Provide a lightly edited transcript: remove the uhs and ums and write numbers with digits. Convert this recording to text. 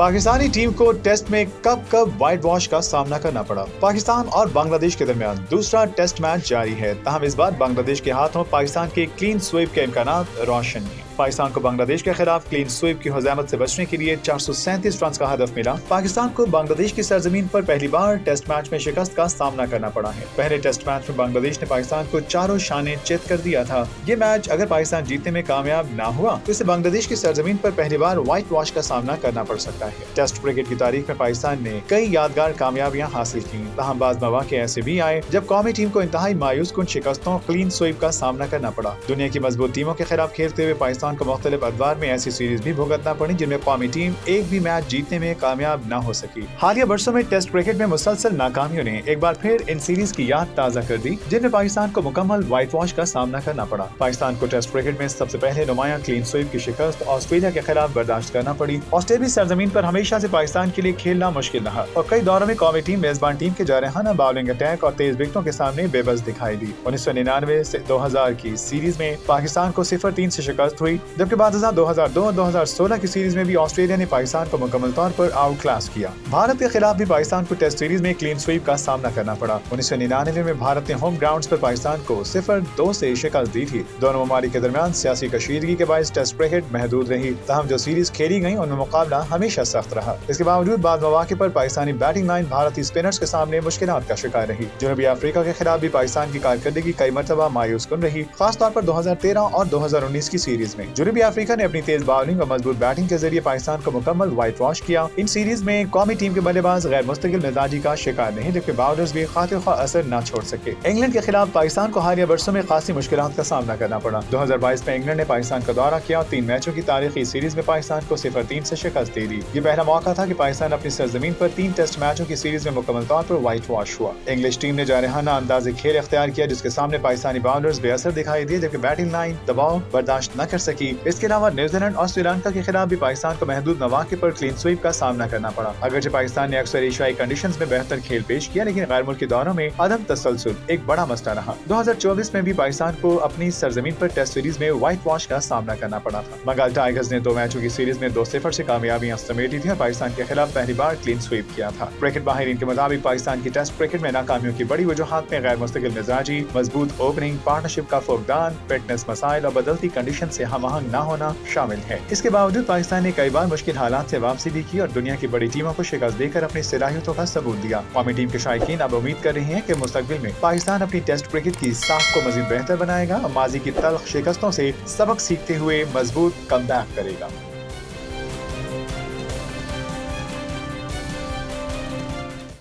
Pakistani team को test में कब कब व्हाइट वॉश का सामना करना पड़ा। पाकिस्तान और बांग्लादेश के दरमियान दूसरा टेस्ट मैच जारी है। ताहम इस बार बांग्लादेश के हाथों पाकिस्तान के क्लीन स्वीप के इम्कानात रोशन हैं। पाकिस्तान को बांग्लादेश के खिलाफ क्लीन स्वीप की हजामत से बचने के लिए 437 रन का हदफ मिला। पाकिस्तान को बांग्लादेश की सरजमीन पर पहली बार टेस्ट मैच में शिकस्त का सामना करना पड़ा है। पहले टेस्ट मैच में बांग्लादेश ने पाकिस्तान को चारों शाने चित कर दिया था। ये मैच अगर पाकिस्तान जीतने में कामयाब ना हुआ तो इसे बांग्लादेश की सरजमीन पर पहली बार व्हाइट वॉश का सामना करना पड़ सकता है। टेस्ट क्रिकेट की तारीख में पाकिस्तान ने कई यादगार कामयाबियां हासिल की। ताहम बाज़ मौके ऐसे भी आए जब कौमी टीम को इंतहाई मायूस कुन शिकस्तों क्लीन स्वीप का सामना करना पड़ा। दुनिया की मजबूत टीमों के खिलाफ खेलते हुए पाकिस्तान को मुख्तलिफ अदवार में ऐसी सीरीज भी भुगतना पड़ी जिनमें कौमी टीम एक भी मैच जीतने में कामयाब न हो सकी। हालिया बरसों में टेस्ट क्रिकेट में मुसलसल नाकामियों ने एक बार फिर इन सीरीज की याद ताज़ा कर दी जिनमें पाकिस्तान को मुकम्मल व्हाइट वॉश का सामना करना पड़ा। पाकिस्तान को टेस्ट क्रिकेट में सबसे पहले नुमाया क्लीन स्वीप की शिकस्त ऑस्ट्रेलिया के खिलाफ बर्दाश्त करना पड़ी। ऑस्ट्रेलिया सरजमीन पर हमेशा से पाकिस्तान के लिए खेलना मुश्किल रहा और कई दौरों में कौमी टीम मेजबान टीम के जारहाना बॉलिंग अटैक और तेज विकेटों के सामने बेबस दिखाई दी। 1999 से 2000 की सीरीज में पाकिस्तान को 0-3 से शिकस्त हुई, जबकि बाद 2002 और 2016 की सीरीज में भी ऑस्ट्रेलिया ने पाकिस्तान को मुकम्मल तौर पर आउट क्लास किया। भारत के खिलाफ भी पाकिस्तान को टेस्ट सीरीज में क्लीन स्वीप का सामना करना पड़ा। 1999 में भारत ने होम ग्राउंड्स पर पाकिस्तान को 0-2 से शिकस्त दी थी। दोनों ममालिक के दरमियान सियासी कशीदगी के बायस टेस्ट क्रिकेट महदूद रही। ताहम जो सीरीज खेली गई उनमें मुकाबला हमेशा सख्त रहा। इसके बावजूद बाद मौके पर पाकिस्तानी बैटिंग लाइन भारतीय स्पिनर्स के सामने मुश्किलात का शिकार रही। जनूबी अफ्रीका के खिलाफ भी पाकिस्तान की कारकर्दगी कई मरतबा मायूस कुन रही, खासतौर पर 2013 और 2019 की सीरीज में। जनूबी अफ्रीका ने अपनी तेज बॉलिंग और मजबूत बैटिंग के जरिए पाकिस्तान को मुकम्मल व्हाइट वॉश किया। इन सीरीज में कौमी टीम के बल्लेबाज गैर मुस्तकिल मिजाजी का शिकार नहीं, जबकि बॉलर्स भी खातिर ख्वाह असर न छोड़ सके। इंग्लैंड के खिलाफ पाकिस्तान को हालिया बरसों में खासी मुश्किलात का सामना करना पड़ा। 2022 में इंग्लैंड ने पाकिस्तान का दौरा किया और 3 मैचों की तारीखी सीरीज में पाकिस्तान को 0-3 से शिकस्त दे दी। ये पहला मौका था कि पाकिस्तान अपनी सरजमीन पर 3 टेस्ट मैचों की सीरीज में मुकम्मल तौर पर व्हाइट वॉश हुआ। इंग्लिश टीम ने जारहाना अंदाज़े खेल इख्तियार किया जिसके सामने पाकिस्तानी बॉलर्स बेअसर दिखाई दिए, जबकि बैटिंग लाइन दबाव बर्दाश्त न कर सकी। इसके अलावा न्यूजीलैंड और श्रीलंका के खिलाफ भी पाकिस्तान को महदूद मौके पर क्लीन स्वीप का सामना करना पड़ा। अगरचे पाकिस्तान ने अक्सर एशियाई कंडीशंस में बेहतर खेल पेश किया, लेकिन गैर मुल्की दौरों में अदम तसलसल एक बड़ा मसला रहा। 2024 में भी पाकिस्तान को अपनी सरजमीन पर टेस्ट सीरीज में व्हाइट वॉश का सामना करना पड़ा था। बंगाल टाइगर्स ने 2 मैचों की सीरीज में 2-0 से कामयाबियां समेटी थी और पाकिस्तान के खिलाफ पहली बार क्लीन स्वीप किया था। क्रिकेट माहिरीन के मुताबिक पाकिस्तान की टेस्ट क्रिकेट में नाकामियों की बड़ी वजूहात में गैर मुस्तकिल मिजाजी, मजबूत ओपनिंग, पार्टनरशिप का फुकदान, फिटनेस मसाइल और बदलती कंडीशन से हम आहंग न होना शामिल है। इसके बावजूद पाकिस्तान ने कई बार मुश्किल हालात से वापसी भी की और दुनिया की बड़ी टीमों को शिकस्त देकर अपनी सलाहियतों का सबूत दिया। कौमी टीम के शायकीन अब उम्मीद कर रहे हैं कि मुस्तकबिल में पाकिस्तान अपनी टेस्ट क्रिकेट की साख को मजीद बेहतर बनाएगा और माजी की तल्ख शिकस्तों से सबक सीखते हुए मजबूत कमबैक करेगा।